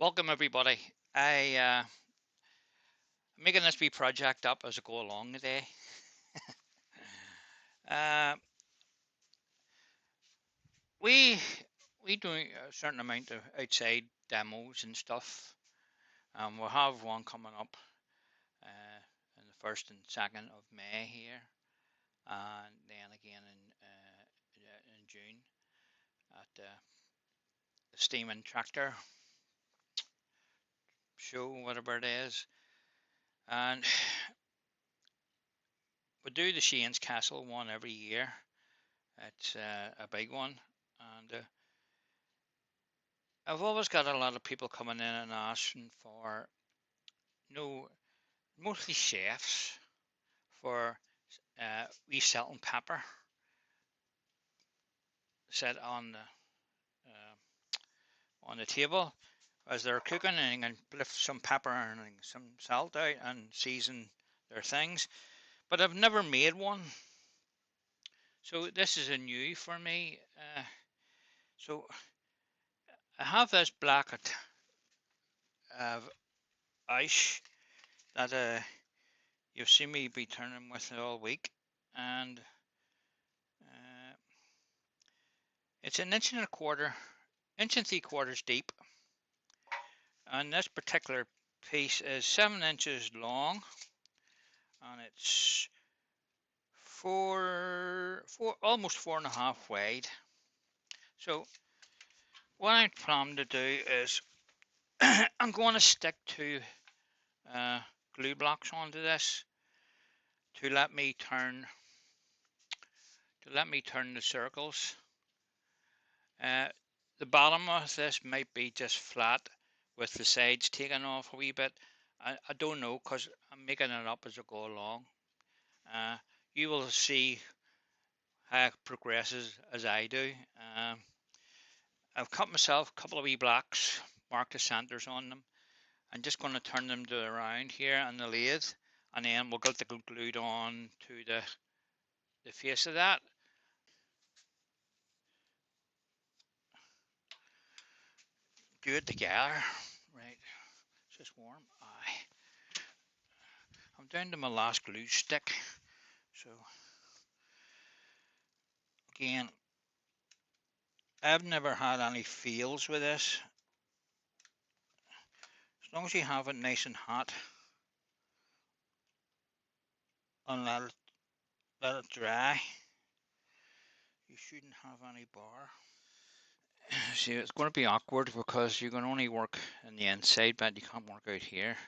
Welcome everybody. I'm making this wee project up as I go along today. Uh, we we do a certain amount of outside demos and stuff. We'll have one coming up uh, in the 1st and 2nd of May here, and then again in June at the Steaming Tractor show, whatever it is. And we do the Shane's Castle one every year. It's a big one, and I've always got a lot of people coming in and asking for, mostly chefs, for wee salt and pepper set uh, on the table as they're cooking, and you can lift some pepper and some salt out and season their things. But I've never made one, so this is a new for me. So I have this black ice that you've seen me be turning with it all week, and uh, it's an inch and a quarter, inch and 3/4 deep, and this particular piece is 7 inches long, and it's almost 4.5 wide. So what I plan to do is I'm going to stick two glue blocks onto this to let me turn the circles. The bottom of this might be just flat with the sides taken off a wee bit. I don't know, because I'm making it up as I go along. You will see how it progresses as I do. I've cut myself a couple of wee blocks, marked the centers on them. I'm just going to turn them to around here on the lathe, and then we'll get the glued on to the face of that. Do it together. Right, it's just warm. I'm down to my last glue stick. So again, I've never had any fails with this. As long as you have it nice and hot and let it dry, you shouldn't have any bar. See, it's going to be awkward because you can only work in the inside, but you can't work out here.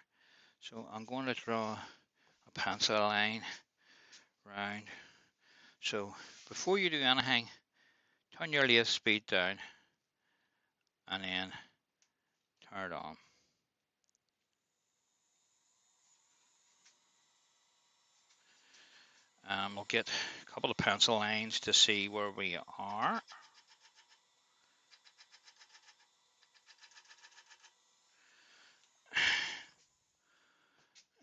So I'm going to draw a pencil line round. So before you do anything, turn your lathe speed down and then turn it on. We'll get a couple of pencil lines to see where we are.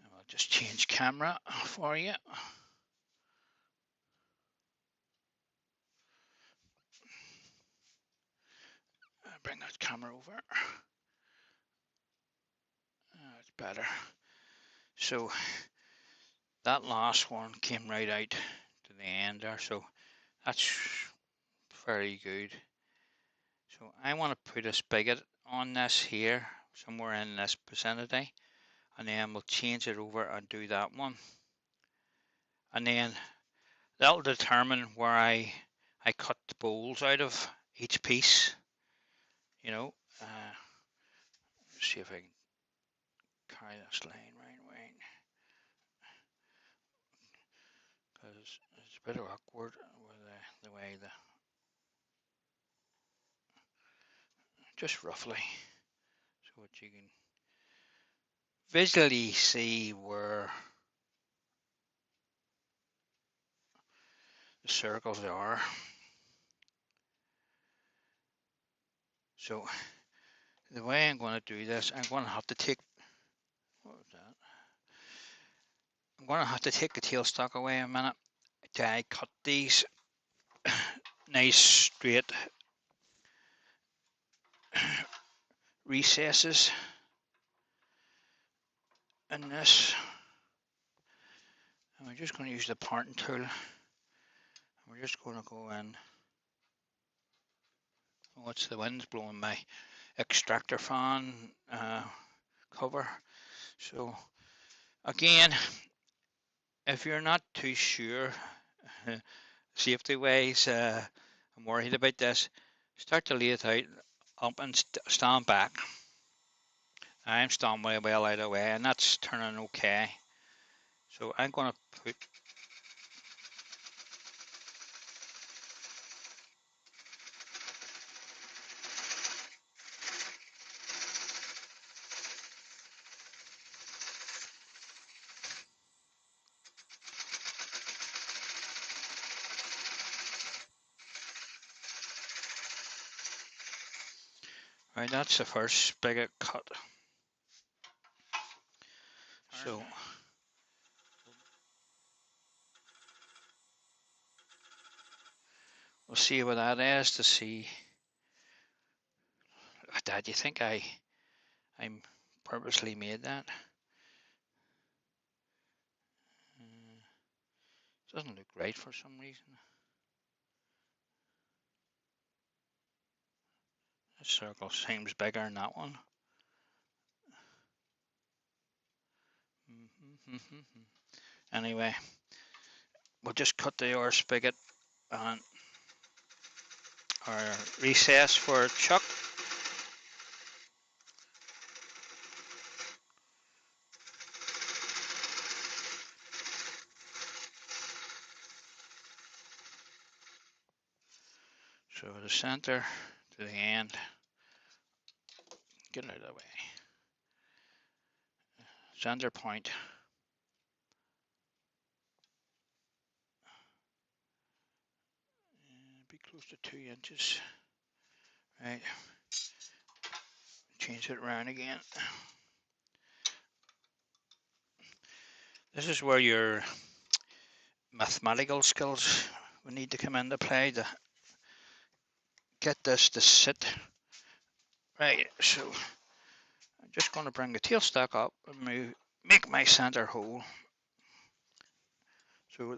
I'll just change camera for you. Bring that camera over. It's better. So that last one came right out to the end there, so that's very good. So I want to put a spigot on this here, somewhere in this vicinity, and then we'll change it over and do that one. And then that'll determine where I cut the bowls out of each piece. See if I can carry this line right away, because it's a bit awkward with the way just roughly, so that you can visually see where the circles are. So the way I'm going to do this, I'm going to have to take, what was that? I'm going to have to take the tailstock away a minute till I cut these nice straight recesses in this. And we're just going to use the parting tool. We're just going to go in. Oh, it's the wind's blowing my extractor fan cover. So again, if you're not too sure safety wise, I'm worried about this, start to lay it out up and stand back. I'm standing way well out of the way, and that's turning okay. So I'm going to put right, that's the first spigot cut. So we'll see what that is to see. Dad, you think I'm purposely made that? Doesn't look right for some reason. This circle seems bigger than that one. Anyway, we'll just cut the R spigot and our recess for chuck. So the center to the end, get out of the way. Center point. Be close to 2 inches. Right. Change it around again. This is where your mathematical skills will need to come into play to get this to sit. Right, so I'm just going to bring the tailstock up and make my center hole so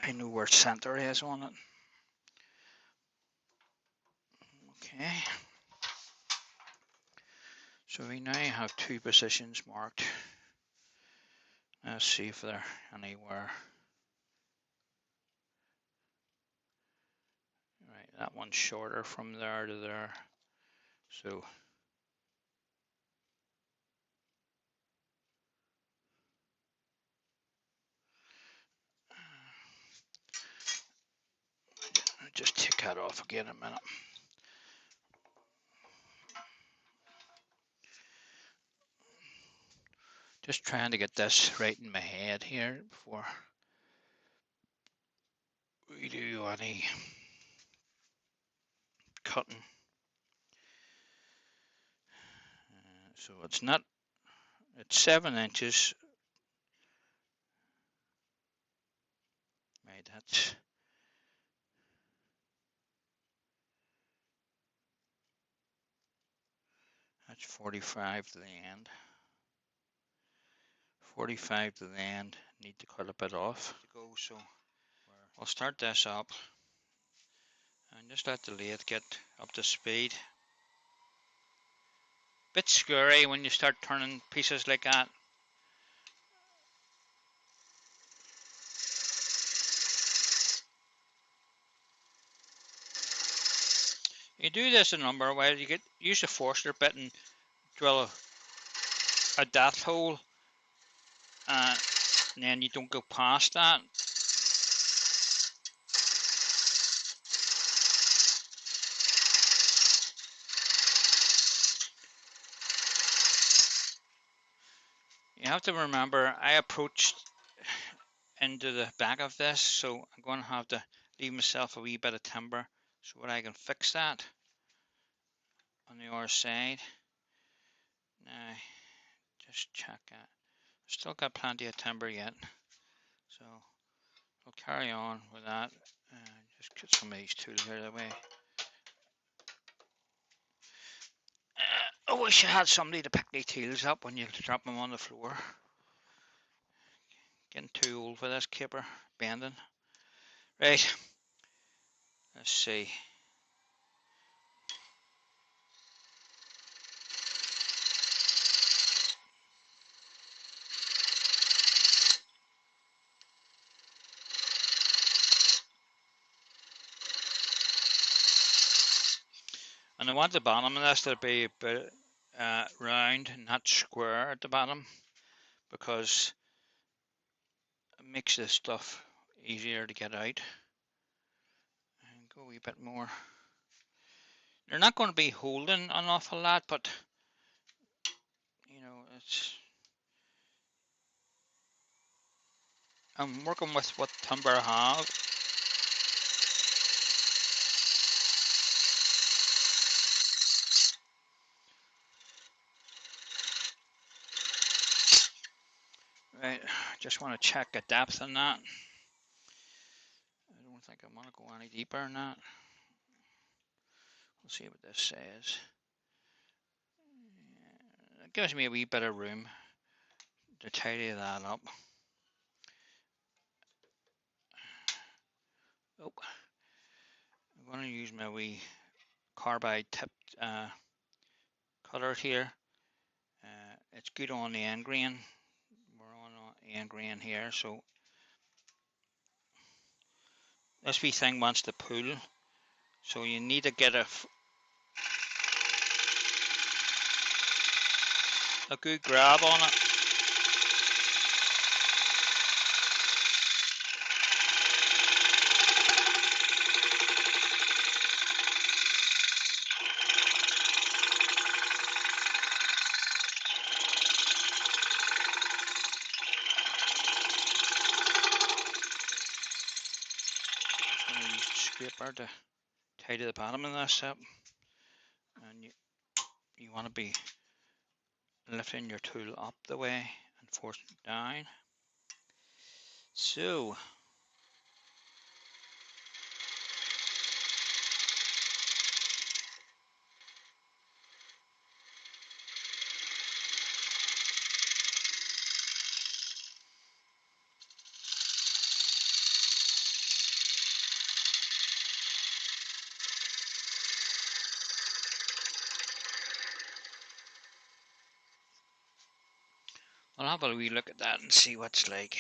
I know where center is on it. Okay. So we now have 2 positions marked. Let's see if they're anywhere. Right, that one's shorter from there to there. So I'll just take that off again a minute. Just trying to get this right in my head here before we do any cutting. So it's 7 inches. Right, that's 45 to the end. 45 to the end. Need to cut a bit off to go. So I'll start this up and just let the lathe get up to speed. Bit scary when you start turning pieces like that. You do this a number of ways. You use the Forster bit and drill a depth hole, and then you don't go past that. You have to remember, I approached into the back of this, so I'm going to have to leave myself a wee bit of timber so that I can fix that on the other side. Now, just check it. Still got plenty of timber yet, so I'll carry on with that. Just get some of these tools out of the way. I wish I had somebody to pick these tools up when you drop them on the floor. Getting too old for this caper bending. Right, let's see. And I want the bottom of this to be a bit round, not square at the bottom, because it makes this stuff easier to get out. And go a wee bit more. They're not going to be holding an awful lot, but you know, I'm working with what timber I have. Right, just want to check the depth on that. I don't think I want to go any deeper than that. We'll see what this says. It gives me a wee bit of room to tidy that up. Oh, I'm going to use my wee carbide tipped cutter here. It's good on the end grain. We're on the end grain here, so this wee thing wants to pull, so you need to get a good grab on it. Just going to use the scraper to tidy the bottom of this up, and you want to be lifting your tool up the way and forcing it down. So I'll have a wee look at that and see what's like.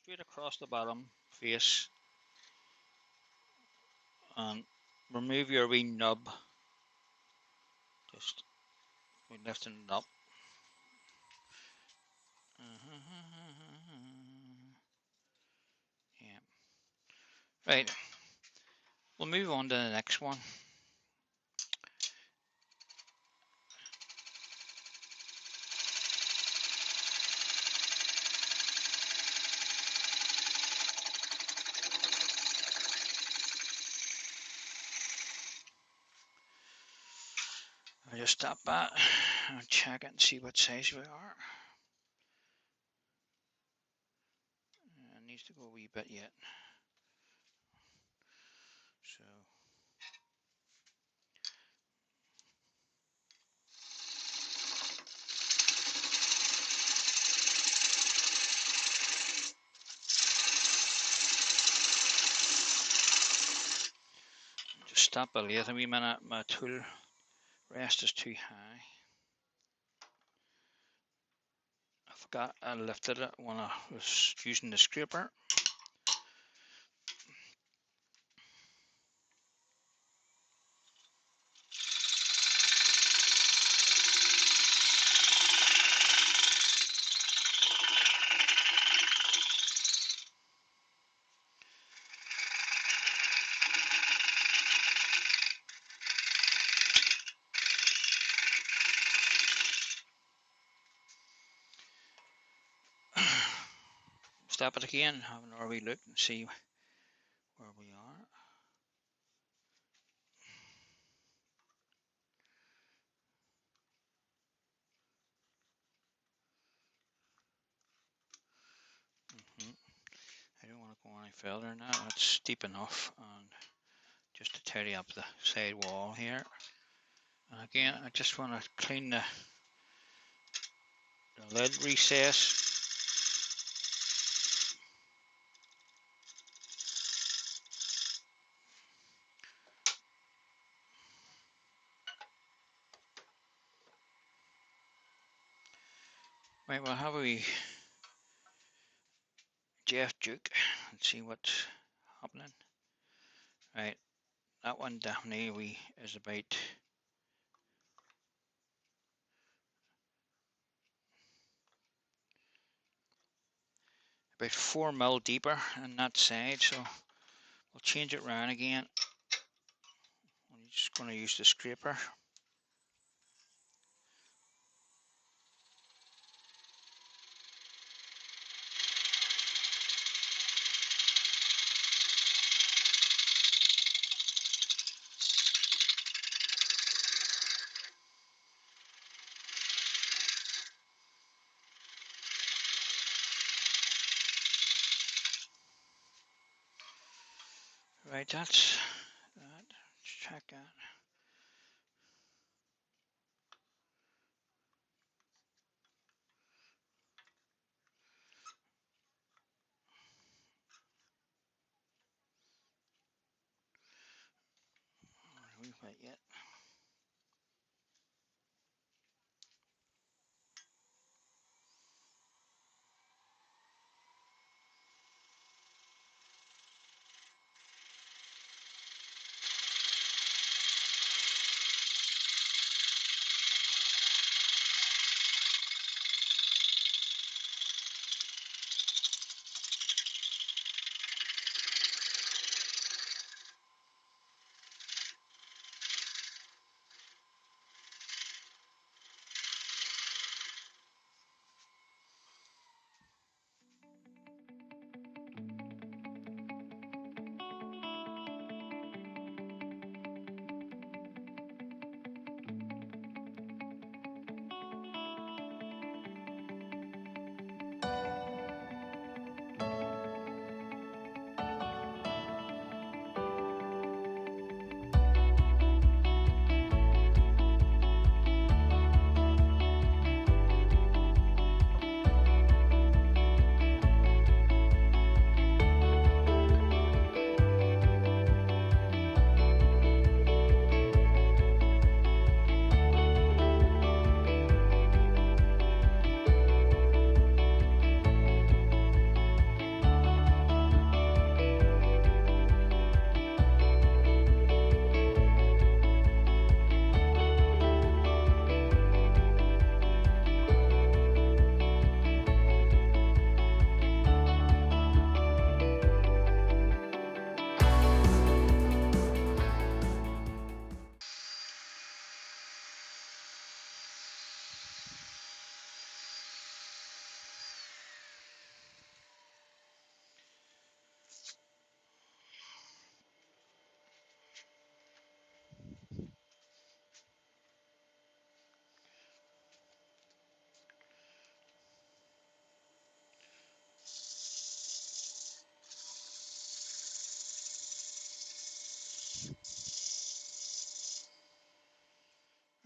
Straight across the bottom face, and remove your wee nub. Just lifting it up. Yeah. Right. We'll move on to the next one. I'll just stop that and check it and see what size we are. It needs to go a wee bit yet. So just stop the lathe a wee minute. My tool rest is too high. I forgot I lifted it when I was using the scraper. Stop it again, have another wee look and see where we are. I don't want to go any further now. That's deep enough, and just to tidy up the side wall here. And again, I just want to clean the lid recess. Right, we'll have a wee Jeff Duke and see what's happening. Right, that one definitely is about 4 mil deeper on that side, so we'll change it around again. I'm just going to use the scraper. Right, that's that. Let's check that. We've got yet.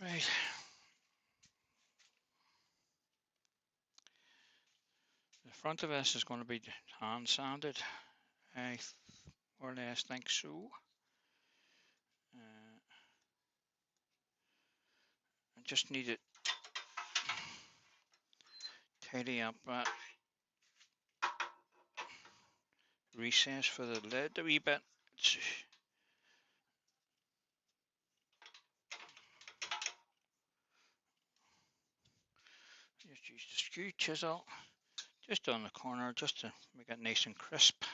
Right. The front of this is going to be hand sanded. I more or less think so. I just need to tidy up that recess for the lid a wee bit. Just use the skew chisel just on the corner just to make it nice and crisp.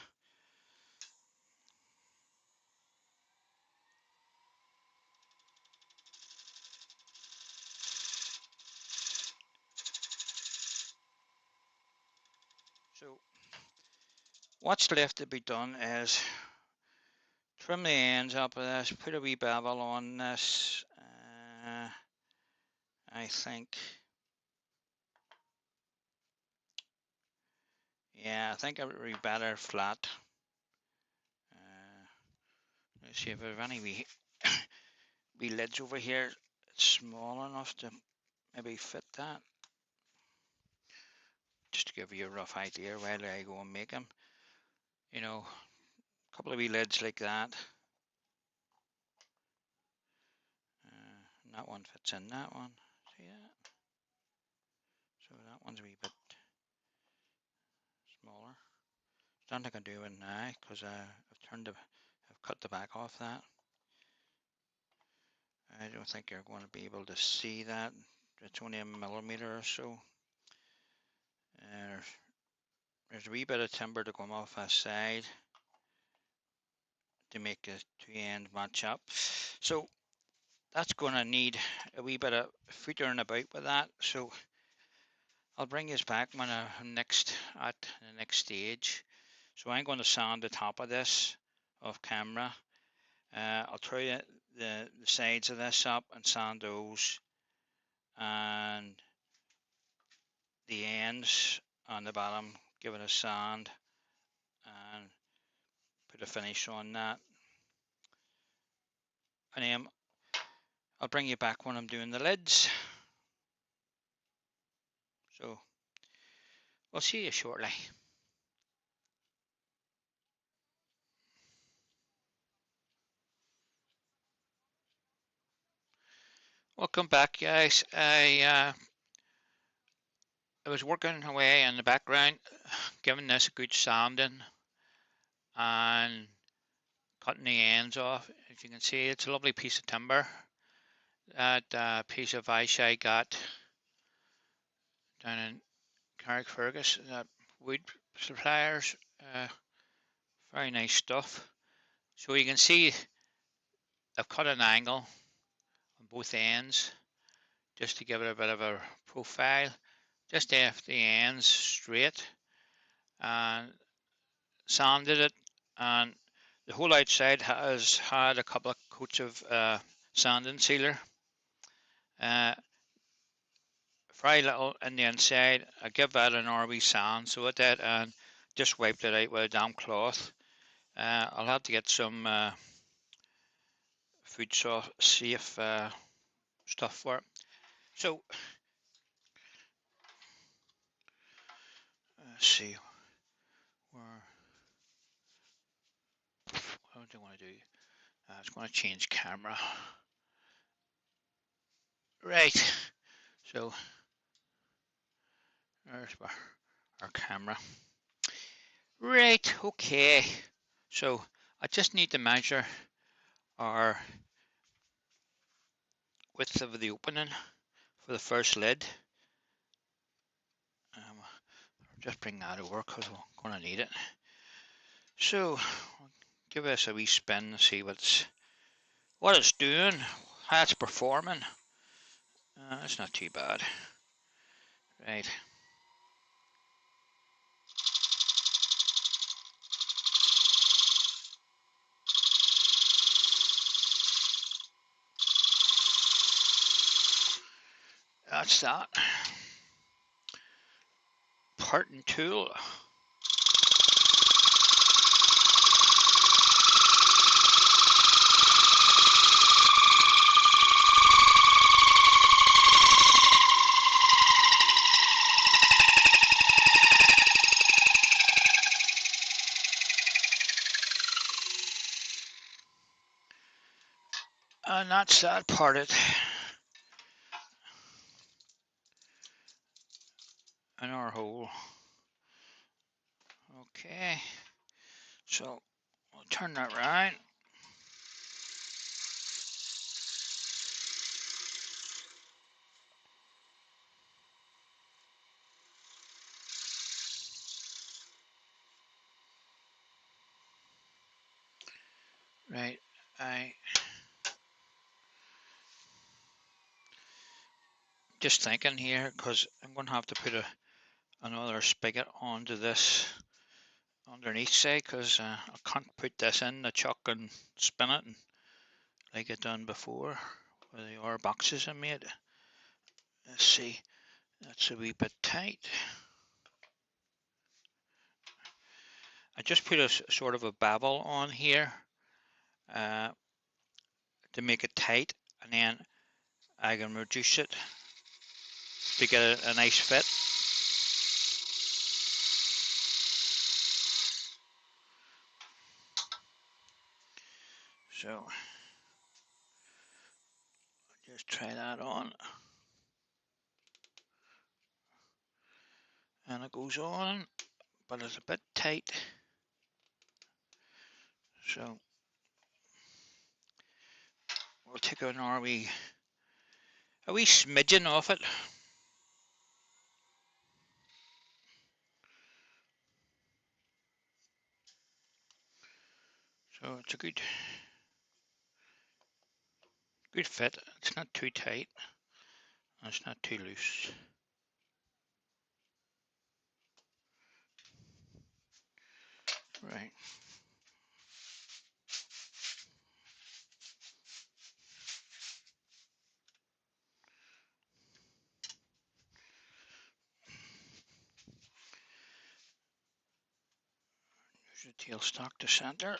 So what's left to be done is trim the ends up of this, put a wee bevel on this. I think, yeah, I think it would be better flat. Let's see if there's any wee lids over here. It's small enough to maybe fit that. Just to give you a rough idea while I go and make them. You know, a couple of wee lids like that. And that one fits in that one. See that? So that one's a wee bit smaller. Don't think I do it now because I've cut the back off that. I don't think you're going to be able to see that. It's only a millimeter or so. There's a wee bit of timber to come off that side to make the two ends match up. So that's going to need a wee bit of footering about with that. So I'll bring you back when I'm next at the next stage. So I'm going to sand the top of this off camera. I'll try the sides of this up and sand those, and the ends on the bottom give it a sand and put a finish on that. And then I'll bring you back when I'm doing the lids. So we'll see you shortly. Welcome back, guys. I was working away in the background, giving this a good sanding and cutting the ends off. As you can see, it's a lovely piece of timber. That piece of ice I got down in Carrickfergus, that wood suppliers, very nice stuff. So you can see I've cut an angle on both ends just to give it a bit of a profile. Just left the ends straight and sanded it, and the whole outside has had a couple of coats of sanding sealer. Very little in the inside. I give that an RB sand, so it did, and just wiped it out with a damp cloth. I'll have to get some food safe stuff for it. So let's see what do I want to do? It's going to change camera. Right. So there's our camera. Right. Okay. So I just need to measure our width of the opening for the first lid. Just bring that over because we're going to need it. So give this a wee spin and see what it's doing, how it's performing. It's not too bad. Right. That's that. Parting tool. And that's that parted. In our hole. Okay. So we'll turn that right. Right. I just thinking here because I'm going to have to put another spigot onto this underneath side because I can't put this in the chuck and spin it like I done before where the R boxes are made. Let's see, that's a wee bit tight. I just put a sort of a bevel on here to make it tight, and then I can reduce it to get a nice fit. So just try that on, and it goes on, but it's a bit tight. So we'll take a wee smidgen off it. So it's a good fit. It's not too tight, and it's not too loose. Right. Use the tailstock to center.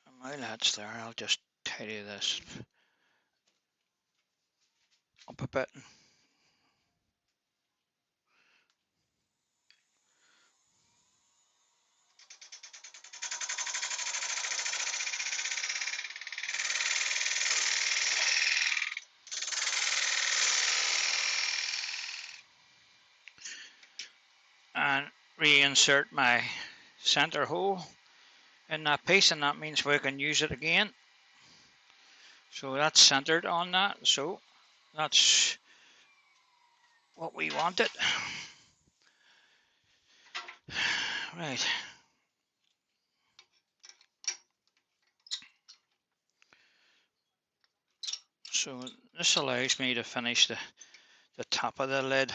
And while that's there, I'll just tidy this up a bit. And reinsert my center hole in that piece, and that means we can use it again. So that's centered on that, so that's what we wanted. Right. So this allows me to finish the top of the lid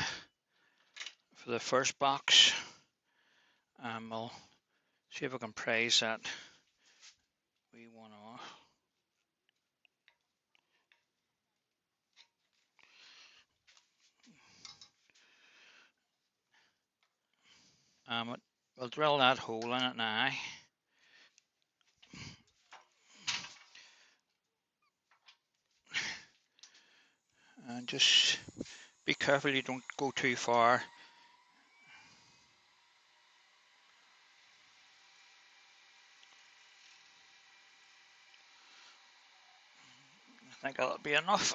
for the first box. And we'll see if I can prise that wee one off. We'll drill that hole in it now. And just be careful you don't go too far. I think that'll be enough.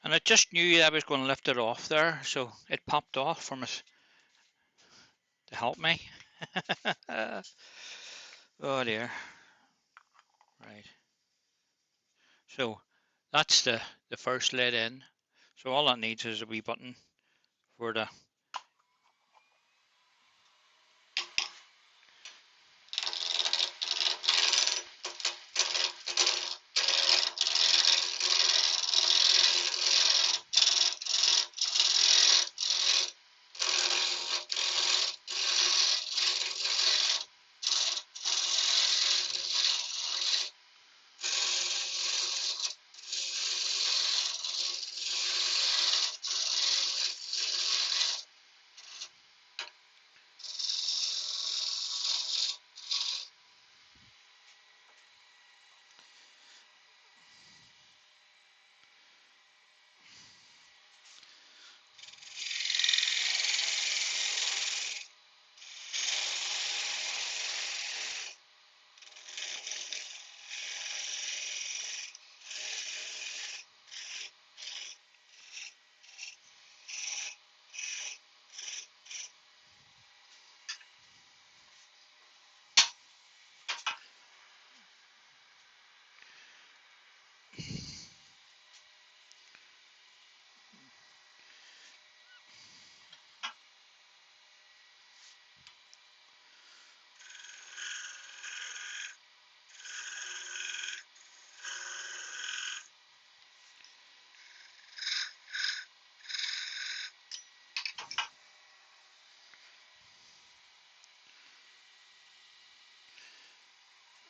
And I just knew I was going to lift it off there, so it popped off from it to help me. Oh dear. Right. So that's the first lid in. So all that needs is a wee button for the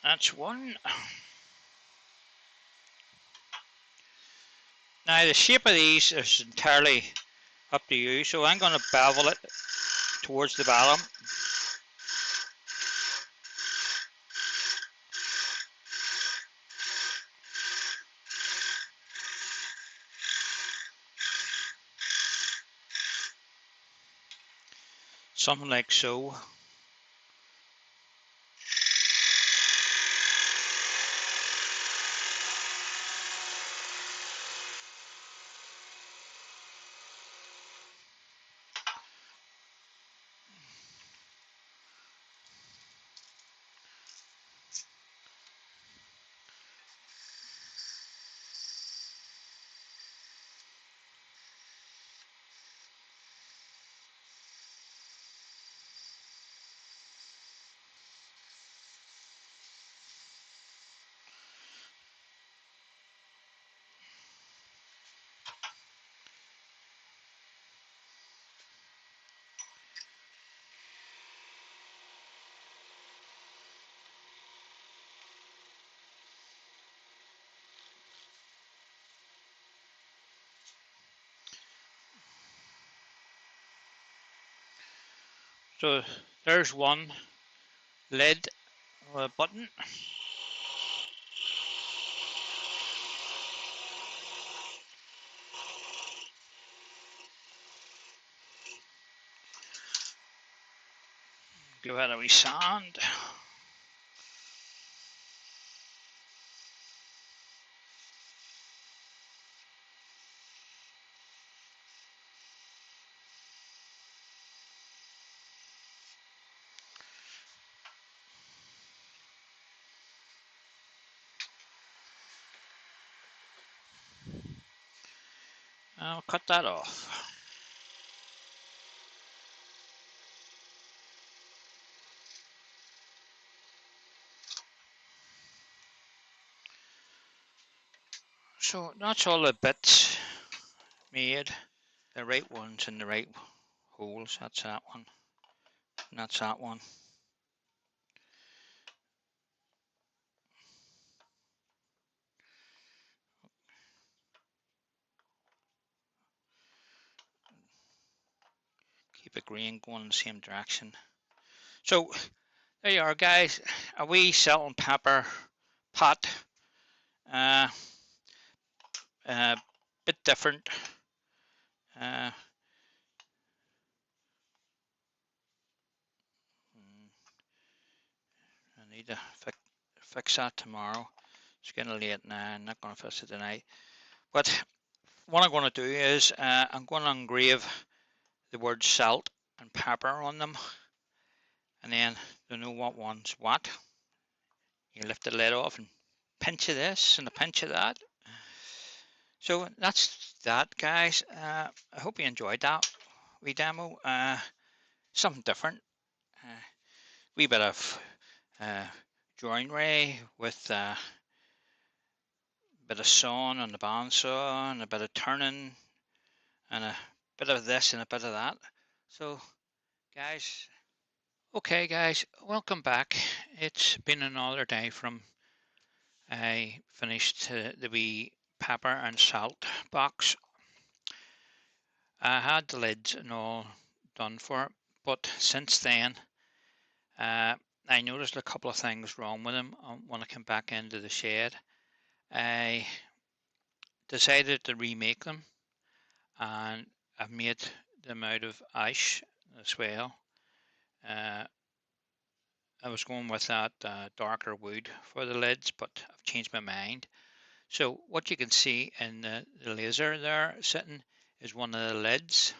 That's one. Now the shape of these is entirely up to you, so I'm going to bevel it towards the bottom. Something like so. So there's one lid button. Give it a wee sand. I'll cut that off. So that's all the bits made. The right ones in the right holes. That's that one. And that's that one. Keep it green going in the same direction. So there you are, guys. A wee salt and pepper pot. Uh, bit different. I need to fix that tomorrow. It's getting late now. I'm not going to fix it tonight. But what I'm going to do is I'm going to engrave the word salt and pepper on them, and then to know what one's what, you lift the lid off and pinch of this and a pinch of that. So that's that, guys. I hope you enjoyed that wee demo. Something different. Wee bit of joinery with a bit of sawing on the bandsaw and a bit of turning and a bit of this and a bit of that. So, guys, okay, guys, welcome back. It's been another day from I finished the wee pepper and salt box. I had the lids and all done for it, but since then, I noticed a couple of things wrong with them when I came back into the shed. I decided to remake them, and I've made them out of ash as well. I was going with that darker wood for the lids, but I've changed my mind. So what you can see in the laser there sitting is one of the lids.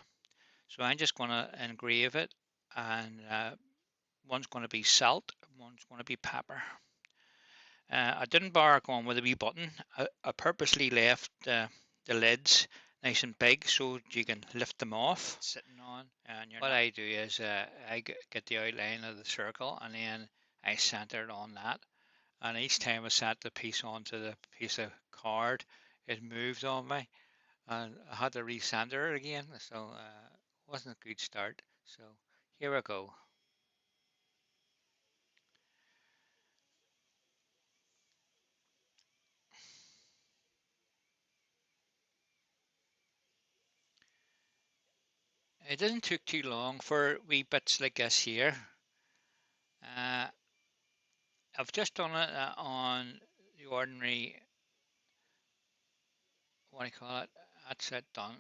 So I'm just going to engrave it, and one's going to be salt, one's going to be pepper. I didn't bother going with a wee button. I purposely left the lids nice and big so you can lift them off sitting on. And what I do is I get the outline of the circle, and then I center it on that. And each time I set the piece onto the piece of card, it moved on me, and I had to recenter it again. So it wasn't a good start. So here we go. It doesn't take too long for wee bits like this here. Uh, I've just done it on the ordinary, what do you call it? That's it done.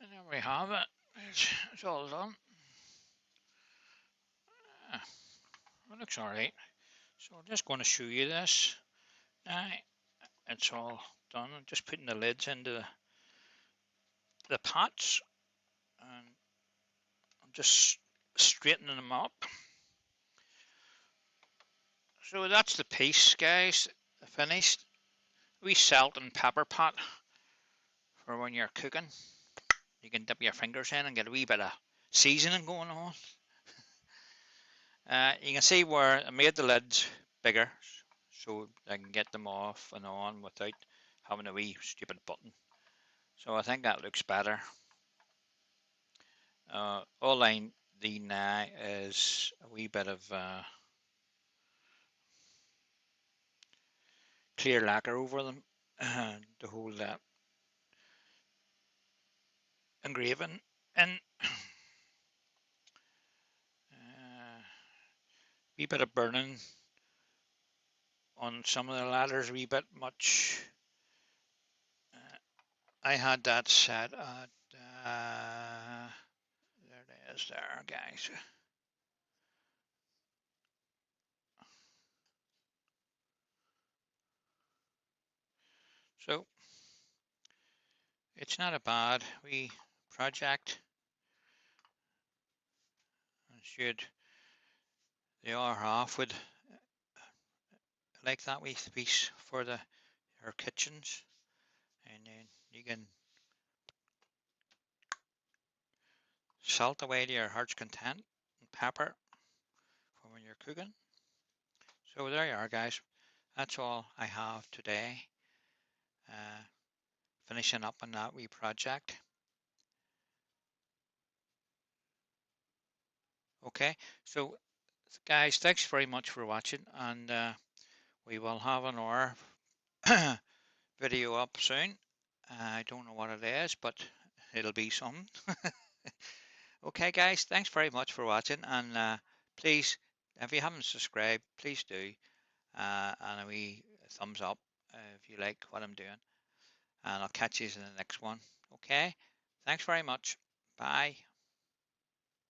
And there we have it. It's all done. It looks alright. So I'm just going to show you this. Now, it's all done. I'm just putting the lids into the pots, and I'm just straightening them up. So that's the piece, guys. Finished. Wee salt and pepper pot for when you're cooking. You can dip your fingers in and get a wee bit of seasoning going on. You can see where I made the lids bigger so I can get them off and on without having a wee stupid button. So I think that looks better. All I need now is a wee bit of clear lacquer over them to hold that engraving in. Wee bit of burning on some of the ladders, a wee bit much. I had that set at there it is there, guys. So it's not a bad wee project. Should the other half would like that wee piece for her kitchens, and then you can salt away to your heart's content and pepper for when you're cooking. So there you are, guys. That's all I have today. Finishing up on that wee project. Okay, so guys, thanks very much for watching, and we will have another video up soon. I don't know what it is, but it'll be something. Okay, guys, thanks very much for watching, and please, if you haven't subscribed, please do, and a wee thumbs up if you like what I'm doing, and I'll catch you in the next one. Okay, thanks very much. Bye.